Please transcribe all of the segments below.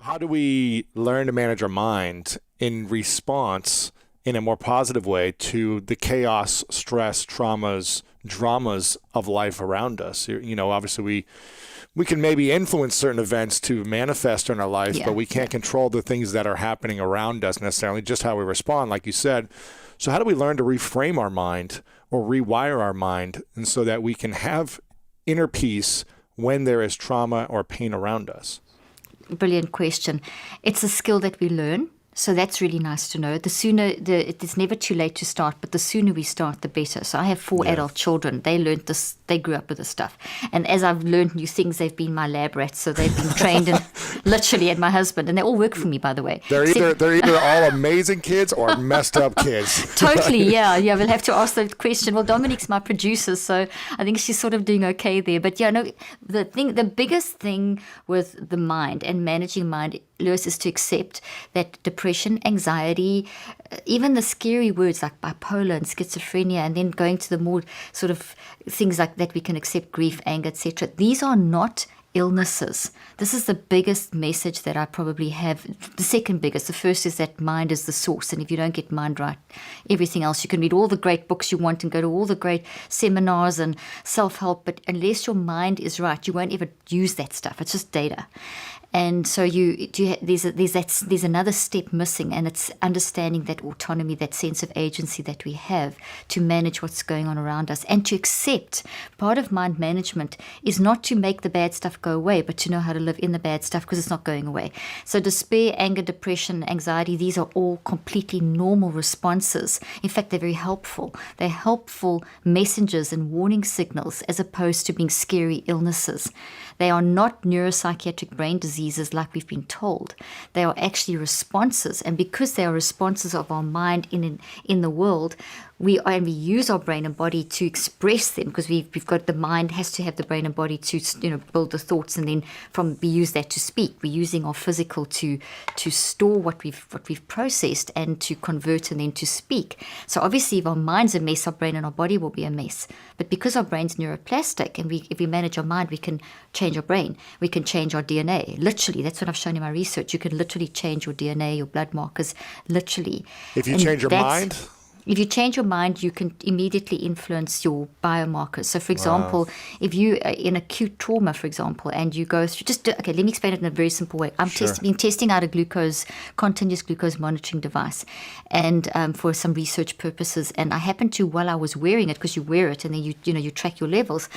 How do we learn to manage our mind in response in a more positive way to the chaos, stress, traumas, dramas of life around us? Obviously we can maybe influence certain events to manifest in our life, but we can't control the things that are happening around us necessarily, just how we respond, like you said. So how do we learn to reframe our mind or rewire our mind, and so that we can have inner peace when there is trauma or pain around us? Brilliant question. It's a skill that we learn. So that's really nice to know. The sooner, it's never too late to start, but the sooner we start, the better. So I have 4 adult children. They learned this, they grew up with this stuff. And as I've learned new things, they've been my lab rats. So they've been trained in, literally, and my husband. And they all work for me, by the way. They're either all amazing kids or messed up kids. Totally, yeah. We'll have to ask that question. Well, Dominique's my producer, so I think she's sort of doing okay there. But the biggest thing with the mind and managing mind, Lewis, is to accept that depression, anxiety, even the scary words like bipolar and schizophrenia, and then going to the more sort of things like that we can accept, grief, anger, etc. These are not illnesses. This is the biggest message that I probably have. The second biggest. The first is that mind is the source, and if you don't get mind right, everything else, you can read all the great books you want and go to all the great seminars and self-help, but unless your mind is right, you won't ever use that stuff. It's just data. And so there's another step missing, and it's understanding that autonomy, that sense of agency that we have to manage what's going on around us, and to accept part of mind management is not to make the bad stuff go away, but to know how to live in the bad stuff, because it's not going away. So despair, anger, depression, anxiety, these are all completely normal responses. In fact, they're very helpful. They're helpful messengers and warning signals, as opposed to being scary illnesses. They are not neuropsychiatric brain diseases like we've been told. They are actually responses. And because they are responses of our mind in the world, we use our brain and body to express them, because we've got the mind has to have the brain and body to build the thoughts, and then we use that to speak. We're using our physical to store what we've processed and to convert and then to speak. So obviously, if our mind's a mess, our brain and our body will be a mess. But because our brain's neuroplastic, and if we manage our mind, we can change our brain. We can change our DNA. Literally, that's what I've shown in my research. You can literally change your DNA, your blood markers, literally. If you change your mind? If you change your mind, you can immediately influence your biomarkers. So, for example, if you are in acute trauma, for example, and you go through, let me explain it in a very simple way. I've been testing out a continuous glucose monitoring device, and for some research purposes. And I happened to, while I was wearing it, because you wear it and then you track your levels.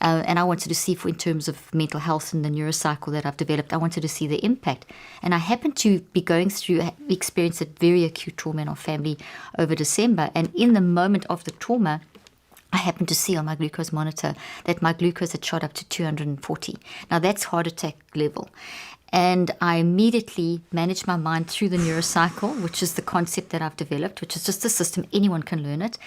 And I wanted to see, in terms of mental health and the neurocycle that I've developed, I wanted to see the impact. And I happened to be going through, we experienced a very acute trauma in our family over December. And in the moment of the trauma, I happened to see on my glucose monitor that my glucose had shot up to 240. Now, that's heart attack level. And I immediately managed my mind through the neurocycle, which is the concept that I've developed, which is just a system. Anyone can learn it.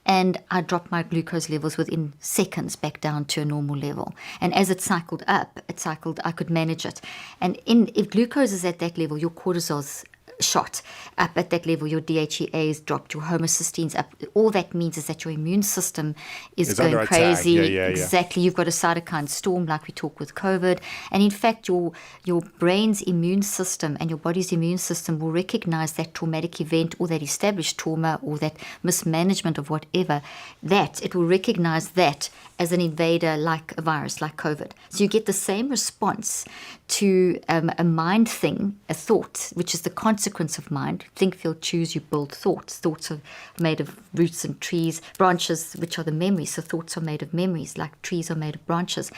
And I dropped my glucose levels within seconds back down to a normal level. And as it cycled up, I could manage it. And if glucose is at that level, your cortisol's shot up at that level, your DHEA is dropped, your homocysteines up. All that means is that your immune system is going crazy. Yeah. Exactly. You've got a cytokine storm, like we talk with COVID. And in fact, your brain's immune system and your body's immune system will recognize that traumatic event, or that established trauma, or that mismanagement of whatever, that it will recognize that as an invader, like a virus, like COVID. So you get the same response to a mind thing, a thought, which is the consequence of mind. Think, feel, choose, you build thoughts. Thoughts are made of roots and trees, branches, which are the memories. So thoughts are made of memories, like trees are made of branches.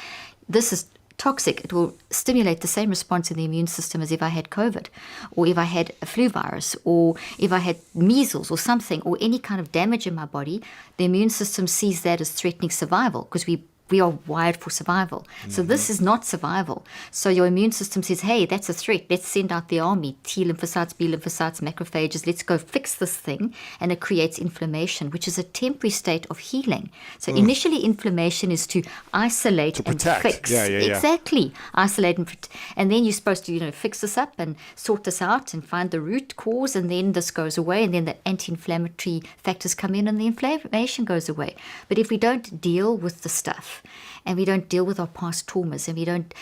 This is toxic. It will stimulate the same response in the immune system as if I had COVID, or if I had a flu virus, or if I had measles or something, or any kind of damage in my body. The immune system sees that as threatening survival, because we are wired for survival. So this is not survival. So your immune system says, hey, that's a threat. Let's send out the army, T lymphocytes, B lymphocytes, macrophages. Let's go fix this thing. And it creates inflammation, which is a temporary state of healing. So initially, inflammation is to isolate to and protect. fix. Yeah. Exactly. Isolate and protect. And then you're supposed to, fix this up and sort this out and find the root cause. And then this goes away. And then the anti-inflammatory factors come in and the inflammation goes away. But if we don't deal with the stuff, and we don't deal with our past traumas, and we don't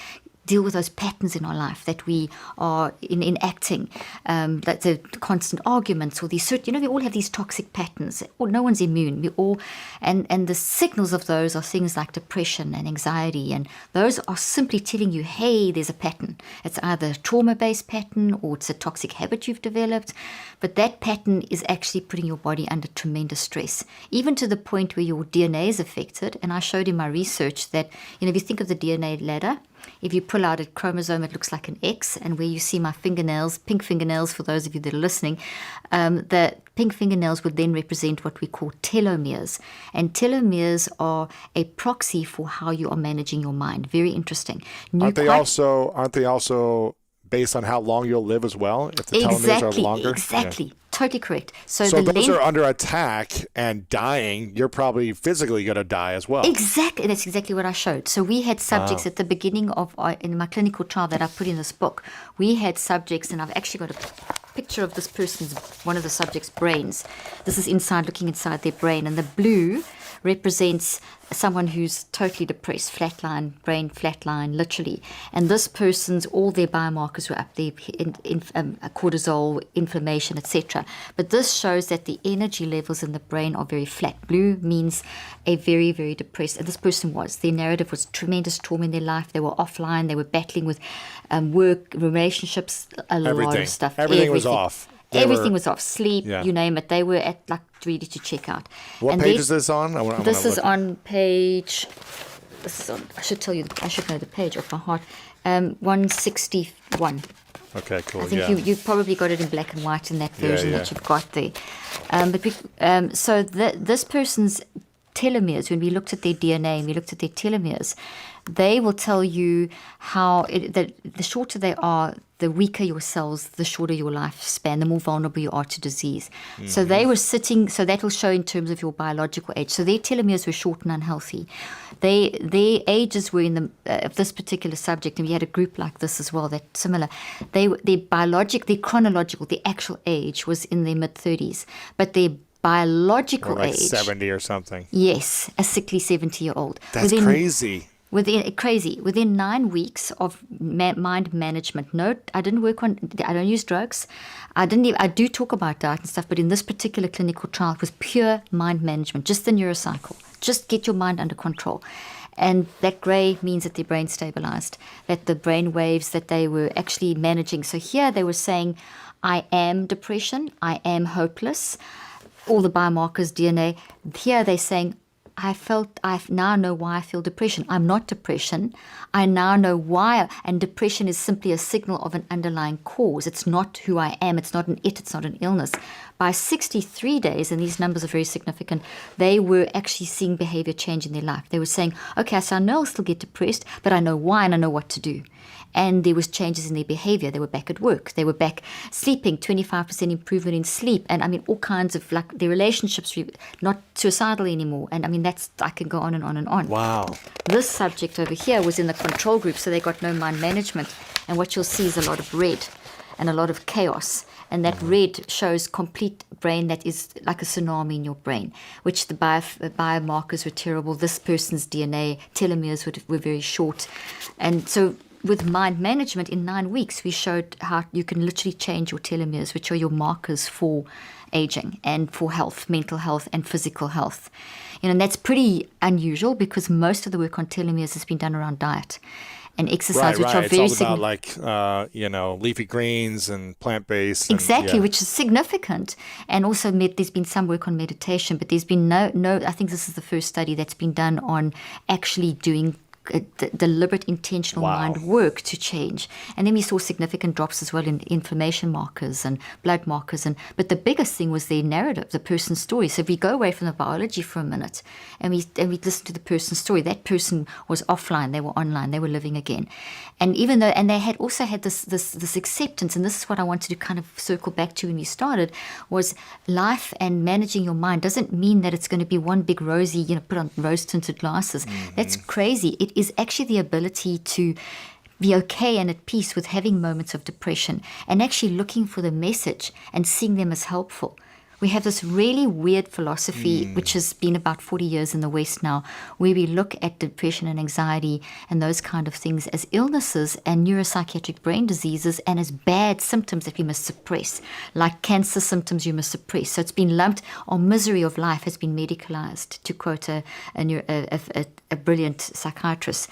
deal with those patterns in our life that we are enacting, that the constant arguments or these certain, we all have these toxic patterns. No one's immune. We all, and the signals of those are things like depression and anxiety, and those are simply telling you, hey, there's a pattern. It's either a trauma-based pattern or it's a toxic habit you've developed, but that pattern is actually putting your body under tremendous stress, even to the point where your DNA is affected. And I showed in my research that, if you think of the DNA ladder, if you pull out a chromosome, it looks like an X, and where you see my fingernails, pink fingernails, for those of you that are listening, the pink fingernails would then represent what we call telomeres. And telomeres are a proxy for how you are managing your mind. Very interesting. Aren't they also based on how long you'll live as well? If the telomeres are longer? Exactly. Yeah. Totally correct. So those are under attack and dying. You're probably physically going to die as well. Exactly. That's exactly what I showed. So we had subjects at the beginning of in my clinical trial that I put in this book. We had subjects, and I've actually got a picture of this person's, one of the subjects' brains. This is looking inside their brain, and the blue represents someone who's totally depressed, brain flatline, literally. And this person's, all their biomarkers were up there, cortisol, inflammation, etc. But this shows that the energy levels in the brain are very flat. Blue means a very, very depressed, and this person was. Their narrative was tremendous trauma in their life. They were offline. They were battling with work, relationships, lot of stuff. Everything was off. Everything was off. Sleep, you name it. They were ready to check out. What page is this on? This is on page. I should tell you. I should know the page off my heart. 161. Okay, cool. I think you probably got it in black and white in that version that you've got there. So this person's telomeres, when we looked at their DNA and we looked at their telomeres, they will tell you how the shorter they are, the weaker your cells, the shorter your lifespan, the more vulnerable you are to disease. Mm-hmm. So they were so that will show in terms of your biological age. So their telomeres were short and unhealthy. Their ages were in the of this particular subject, and we had a group like this as well, that similar. Their chronological, the actual age was in their mid-30s, but their biological age, 70 or something. Yes, a sickly 70-year-old. That's crazy. Within 9 weeks of mind management. No, I don't use drugs. I do talk about diet and stuff, but in this particular clinical trial, it was pure mind management, just the neurocycle. Just get your mind under control. And that gray means that their brain stabilized, that the brain waves that they were actually managing. So here they were saying, I am depression, I am hopeless, all the biomarkers, DNA. Here they're saying, I now know why I feel depression. I'm not depression. I now know why. And depression is simply a signal of an underlying cause. It's not who I am. It's not it's not an illness. By 63 days, and these numbers are very significant, they were actually seeing behavior change in their life. They were saying, okay, so I know I'll still get depressed, but I know why and I know what to do. And there was changes in their behavior. They were back at work. They were back sleeping, 25% improvement in sleep. And all kinds of, their relationships were not suicidal anymore. And I can go on and on and on. Wow. This subject over here was in the control group, so they got no mind management. And what you'll see is a lot of red and a lot of chaos. And that red shows complete brain that is like a tsunami in your brain, which the biomarkers were terrible. This person's DNA telomeres were very short. And so with mind management, in 9 weeks, we showed how you can literally change your telomeres, which are your markers for aging and for health, mental health and physical health. And that's pretty unusual because most of the work on telomeres has been done around diet and exercise, which are very significant. It's all about leafy greens and plant-based. Exactly, which is significant. And also there's been some work on meditation, but there's been no, I think this is the first study that's been done on actually doing deliberate, intentional mind work to change. And then we saw significant drops as well in inflammation markers and blood markers. But the biggest thing was their narrative, the person's story. So if we go away from the biology for a minute and we listen to the person's story, that person was offline, they were online, they were living again. And even though, and they had also had this acceptance, and this is what I wanted to kind of circle back to when we started, was life and managing your mind doesn't mean that it's going to be one big rosy, put on rose-tinted glasses. Mm-hmm. That's crazy. It is actually the ability to be okay and at peace with having moments of depression and actually looking for the message and seeing them as helpful. We have this really weird philosophy, which has been about 40 years in the West now, where we look at depression and anxiety and those kind of things as illnesses and neuropsychiatric brain diseases and as bad symptoms that we must suppress, like cancer symptoms you must suppress. So it's been lumped, our misery of life has been medicalized, to quote a brilliant psychiatrist,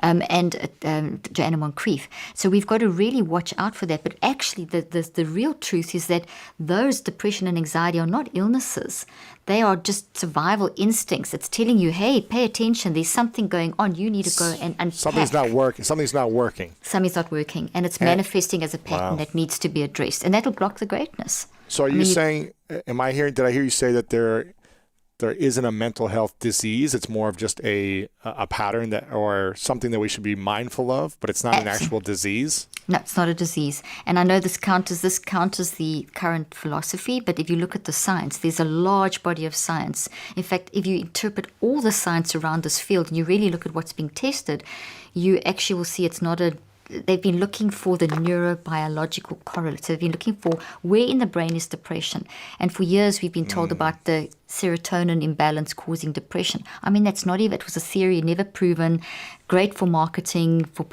Joanna Moncrief. So we've got to really watch out for that. But actually, the real truth is that those depression and anxiety are not illnesses. They are just survival instincts. It's telling you, hey, pay attention. There's something going on. You need to go and unpack. Something's not working. Something's not working. Something's not working. And it's manifesting as a pattern that needs to be addressed. And that'll block the greatness. So are you saying, did I hear you say that there isn't a mental health disease? It's more of just a pattern or something that we should be mindful of, but it's not an actual disease? No, it's not a disease. And I know this counters the current philosophy, but if you look at the science, there's a large body of science. In fact, if you interpret all the science around this field and you really look at what's being tested, you actually will see it's not they've been looking for the neurobiological correlate. So they've been looking for where in the brain is depression. And for years we've been told about the serotonin imbalance causing depression. I mean, that's not even, it was a theory, never proven, great for marketing, for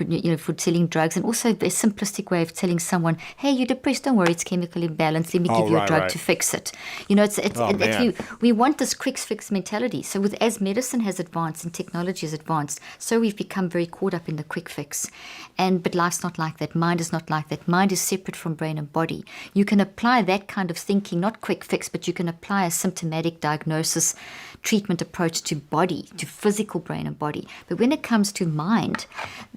selling drugs, and also a simplistic way of telling someone, hey, you're depressed, don't worry, it's chemical imbalance, let me give you a drug to fix it. We want this quick fix mentality. So as medicine has advanced and technology has advanced, so we've become very caught up in the quick fix. But life's not like that. Mind is not like that. Mind is separate from brain and body. You can apply that kind of thinking, not quick fix, but you can apply a symptomatic diagnosis treatment approach to body, to physical brain and body. But when it comes to mind,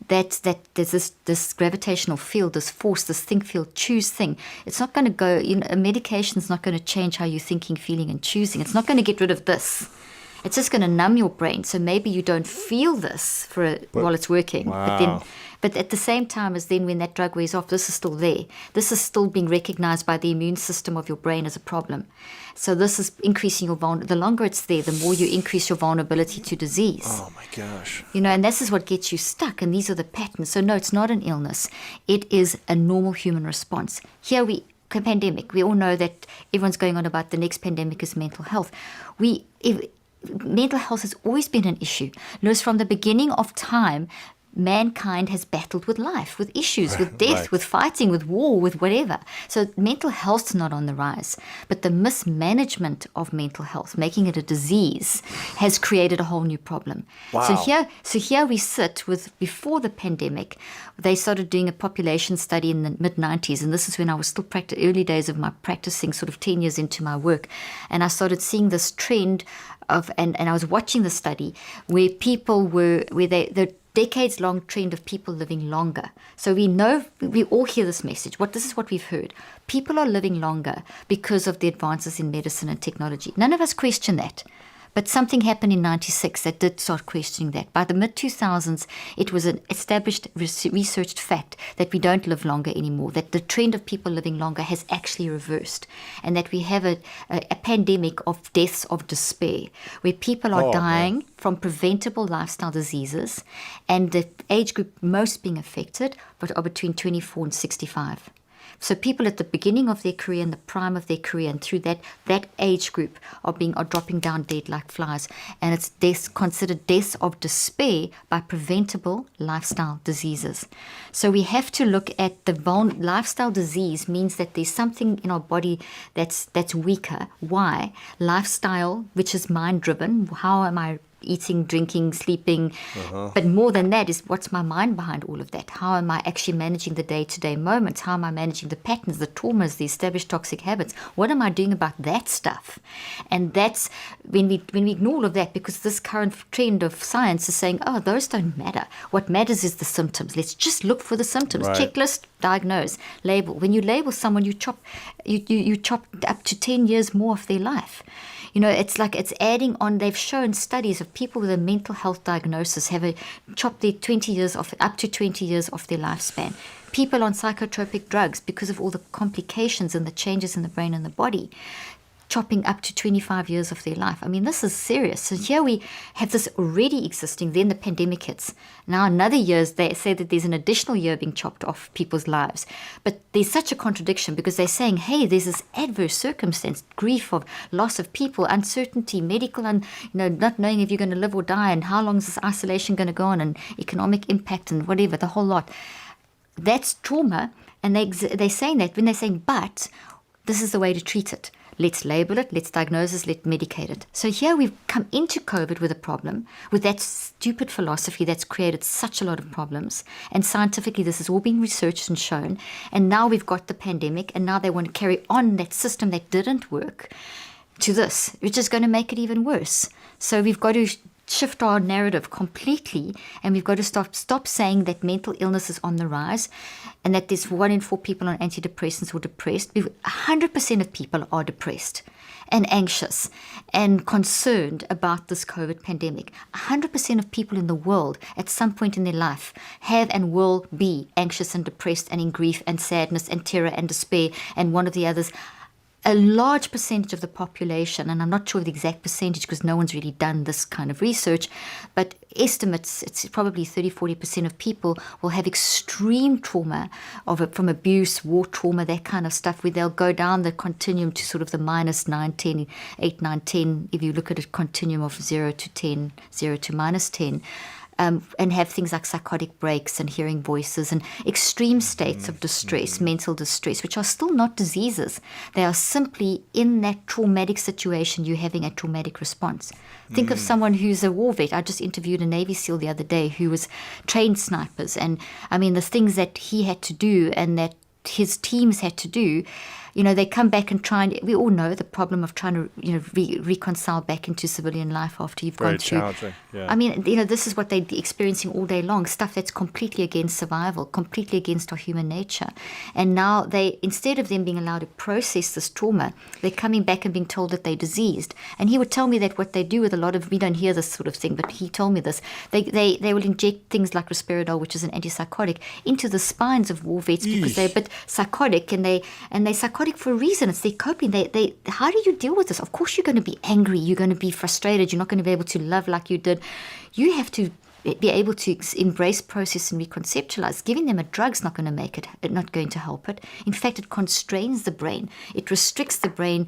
that there's this gravitational field, this force, this think, feel, choose thing. It's not going to go, a medication is not going to change how you're thinking, feeling, and choosing. It's not going to get rid of this. It's just going to numb your brain. So maybe you don't feel this while it's working. Wow. But at the same time as then when that drug wears off, this is still there. This is still being recognized by the immune system of your brain as a problem. So this is increasing your the longer it's there, the more you increase your vulnerability to disease. Oh my gosh. And this is what gets you stuck. And these are the patterns. So no, it's not an illness. It is a normal human response. Pandemic, we all know that everyone's going on about the next pandemic is mental health. Mental health has always been an issue. Notice from the beginning of time, mankind has battled with life, with issues, with death, with fighting, with war, with whatever. So mental health's not on the rise. But the mismanagement of mental health, making it a disease, has created a whole new problem. Wow. So here we sit with, before the pandemic, they started doing a population study in the mid-90s, and this is when I was still early days of my practicing, sort of 10 years into my work. And I started seeing this trend and I was watching the study where people the decades-long trend of people living longer. So we all hear this message. This is what we've heard. People are living longer because of the advances in medicine and technology. None of us question that. But something happened in 96 that did start questioning that. By the mid-2000s, it was an established, researched fact that we don't live longer anymore, that the trend of people living longer has actually reversed, and that we have a pandemic of deaths of despair, where people are dying from preventable lifestyle diseases, and the age group most being affected are between 24 and 65. So people at the beginning of their career and the prime of their career and through that age group are dropping down dead like flies. And it's considered deaths of despair by preventable lifestyle diseases. So we have to look at the lifestyle disease means that there's something in our body that's weaker. Why? Lifestyle, which is mind-driven. How am I eating, drinking, sleeping? But more than that is, what's my mind behind all of that? How am I actually managing the day-to-day moments? How am I managing the patterns, the traumas, the established toxic habits? What am I doing about that stuff? And that's when we ignore all of that, because this current trend of science is saying, those don't matter. What matters is the symptoms. Let's just look for the symptoms. Right. Checklist, diagnose, label. When you label someone, you chop up to 10 years more of their life. It's like it's adding on. They've shown studies of people with a mental health diagnosis have chopped their up to 20 years off their lifespan. People on psychotropic drugs, because of all the complications and the changes in the brain and the body, chopping up to 25 years of their life. I mean, this is serious. So here we have this already existing, then the pandemic hits. Now another year, they say that there's an additional year being chopped off people's lives. But there's such a contradiction because they're saying, hey, there's this adverse circumstance, grief of loss of people, uncertainty, medical, and not knowing if you're going to live or die, and how long is this isolation going to go on, and economic impact, and whatever, the whole lot. That's trauma, and they're saying that when they're saying, but this is the way to treat it. Let's label it, let's diagnose it, let's medicate it. So here we've come into COVID with a problem, with that stupid philosophy that's created such a lot of problems. And scientifically, this has all been researched and shown. And now we've got the pandemic, and now they want to carry on that system that didn't work to this, which is going to make it even worse. So we've got to shift our narrative completely, and we've got to stop saying that mental illness is on the rise and that there's 1 in 4 people on antidepressants or depressed. 100% of people are depressed and anxious and concerned about this COVID pandemic. 100% of people in the world at some point in their life have and will be anxious and depressed and in grief and sadness and terror and despair and one of the others. A large percentage of the population, and I'm not sure of the exact percentage because no one's really done this kind of research, but estimates it's probably 30-40% of people will have extreme trauma from abuse, war trauma, that kind of stuff, where they'll go down the continuum to sort of the minus 9, 10, 8, 9, 10, if you look at a continuum of 0 to 10, 0 to minus 10. And have things like psychotic breaks and hearing voices and extreme states of distress, mental distress, which are still not diseases. They are simply in that traumatic situation, you're having a traumatic response. Think of someone who's a war vet. I just interviewed a Navy SEAL the other day who was trained snipers. And I mean, the things that he had to do and that his teams had to do, they come back and try and, we all know the problem of trying to, reconcile back into civilian life after you've gone through. Very challenging, yeah. I mean, this is what they're experiencing all day long, stuff that's completely against survival, completely against our human nature. And now instead of them being allowed to process this trauma, they're coming back and being told that they're diseased. And he would tell me that what they do with a lot of, we don't hear this sort of thing, but he told me this, they will inject things like risperidone, which is an antipsychotic, into the spines of war vets because they're a bit psychotic, and they're psychotic for a reason. It's their coping. How do you deal with this? Of course you're going to be angry, you're going to be frustrated, you're not going to be able to love like you did. You have to be able to embrace, process, and reconceptualize. Giving them a drug's not going to make it, not going to help it. In fact, it constrains the brain. It restricts the brain.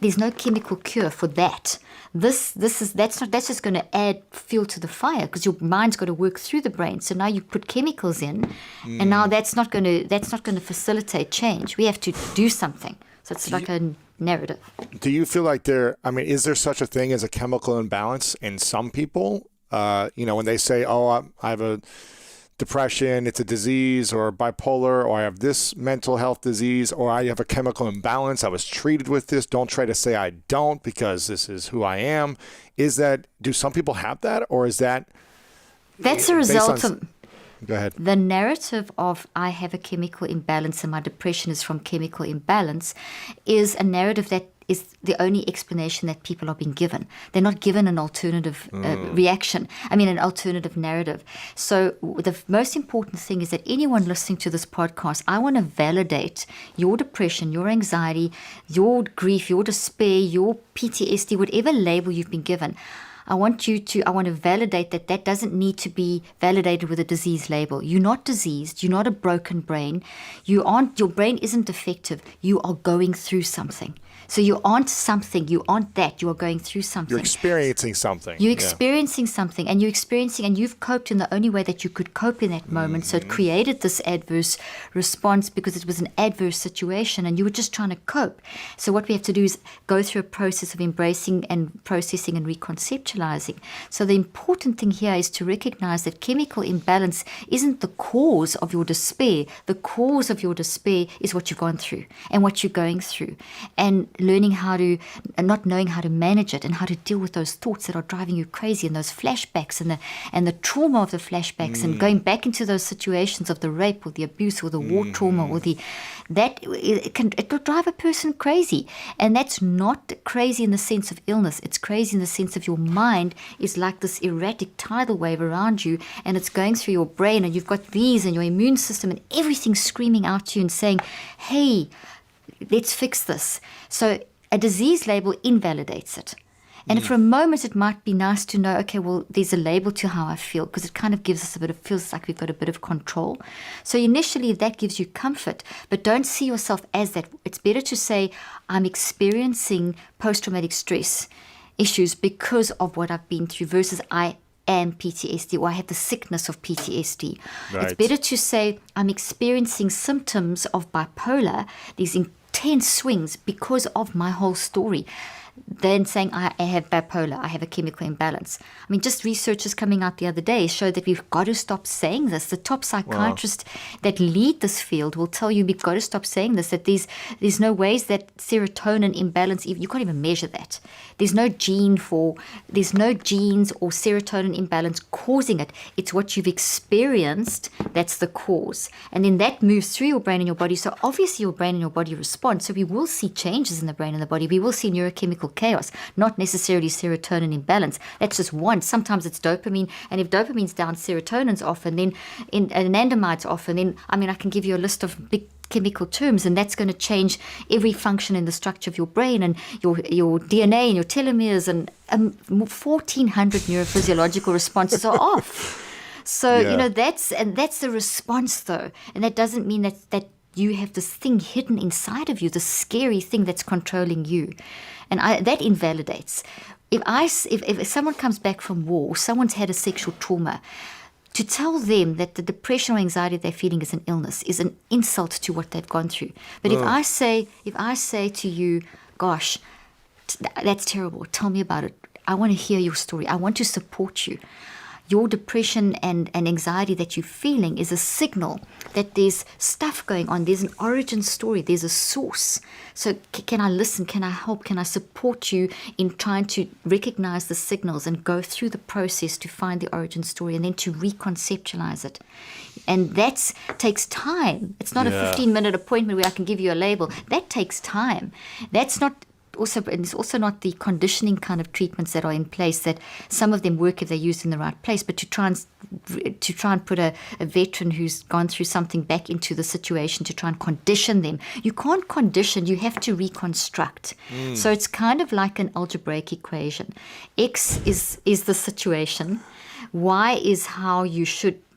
There's no chemical cure for that. That's just going to add fuel to the fire because your mind's got to work through the brain. So now you put chemicals in, and now that's not going to facilitate change. We have to do something. So it's like a narrative. Do you feel like is there such a thing as a chemical imbalance in some people? When they say, I have a depression, it's a disease, or bipolar, or I have this mental health disease, or I have a chemical imbalance, I was treated with this, don't try to say I don't because this is who I am. Do some people have that, or is that... That's a result of... Go ahead. The narrative of I have a chemical imbalance and my depression is from chemical imbalance is a narrative that is the only explanation that people are being given. They're not given an alternative an alternative narrative. So the most important thing is that anyone listening to this podcast, I want to validate your depression, your anxiety, your grief, your despair, your PTSD, whatever label you've been given. I want to validate that doesn't need to be validated with a disease label. You're not diseased. You're not a broken brain. Your brain isn't defective. You are going through something. So you aren't something. You aren't that. You are going through something. You're experiencing something. You're experiencing something, and you've coped in the only way that you could cope in that moment. So it created this adverse response because it was an adverse situation, and you were just trying to cope. So what we have to do is go through a process of embracing and processing and reconceptualizing. So the important thing here is to recognize that chemical imbalance isn't the cause of your despair. The cause of your despair is what you've gone through and what you're going through, and not knowing how to manage it and how to deal with those thoughts that are driving you crazy, and those flashbacks and the trauma of the flashbacks, and going back into those situations of the rape or the abuse or the war trauma or it will drive a person crazy. And that's not crazy in the sense of illness. It's crazy in the sense of your mind is like this erratic tidal wave around you, and it's going through your brain, and you've got these and your immune system and everything screaming out to you and saying, hey, let's fix this. So A disease label invalidates it. And for a moment, it might be nice to know, okay, well, there's a label to how I feel, because it kind of gives us feels like we've got a bit of control. So initially, that gives you comfort, but don't see yourself as that. It's better to say, I'm experiencing post-traumatic stress issues because of what I've been through versus I am PTSD, or I have the sickness of PTSD. Right. It's better to say, I'm experiencing symptoms of bipolar, these intense swings because of my whole story, than saying I have bipolar, I have a chemical imbalance. I mean, just researchers coming out the other day showed that we've got to stop saying this. The top psychiatrists that lead this field will tell you we've got to stop saying this, that there's no ways that serotonin imbalance, you can't even measure that. There's no genes or serotonin imbalance causing it. It's what you've experienced that's the cause. And then that moves through your brain and your body. So obviously your brain and your body respond. So we will see changes in the brain and the body. We will see neurochemical chaos, not necessarily serotonin imbalance. That's just one. Sometimes it's dopamine. And if dopamine's down, serotonin's off. And then anandamide's off. And then, I can give you a list of big chemical terms, and that's going to change every function in the structure of your brain and your DNA and your telomeres, and 1,400 neurophysiological responses are off. So, that's the response though. And that doesn't mean that you have this thing hidden inside of you, the scary thing that's controlling you. And that invalidates. If someone comes back from war, someone's had a sexual trauma, to tell them that the depression or anxiety they're feeling is an illness is an insult to what they've gone through. But if I say to you, gosh, that's terrible, tell me about it. I want to hear your story. I want to support you. Your depression and anxiety that you're feeling is a signal that there's stuff going on. There's an origin story. There's a source. So can I listen? Can I help? Can I support you in trying to recognize the signals and go through the process to find the origin story and then to reconceptualize it? And that takes time. It's not a 15-minute appointment where I can give you a label. That takes time. That's not... and it's also not the conditioning kind of treatments that are in place, that some of them work if they're used in the right place, but to try and put a veteran who's gone through something back into the situation, to try and condition them. You can't condition, you have to reconstruct. So it's kind of like an algebraic equation. X is the situation. Y is how you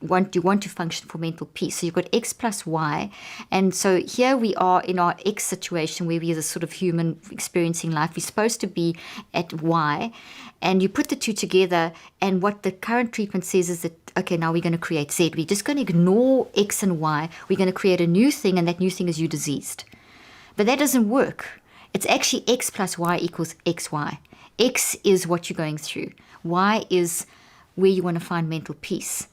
want to function for mental peace. So you've got X plus Y. And so here we are in our X situation where we are a sort of human experiencing life. We're supposed to be at Y. And you put the two together, and what the current treatment says is that, okay, now we're going to create Z. We're just going to ignore X and Y. We're going to create a new thing, and that new thing is you diseased. But that doesn't work. It's actually X plus Y equals XY. X is what you're going through. Y is where you want to find mental peace.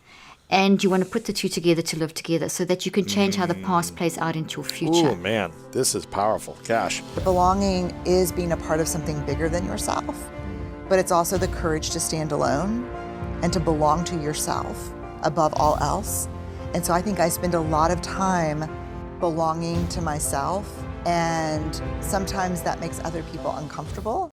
And you want to put the two together to live together so that you can change how the past plays out into your future. Oh, man, this is powerful. Gosh. Belonging is being a part of something bigger than yourself, but it's also the courage to stand alone and to belong to yourself above all else. And so I think I spend a lot of time belonging to myself, and sometimes that makes other people uncomfortable.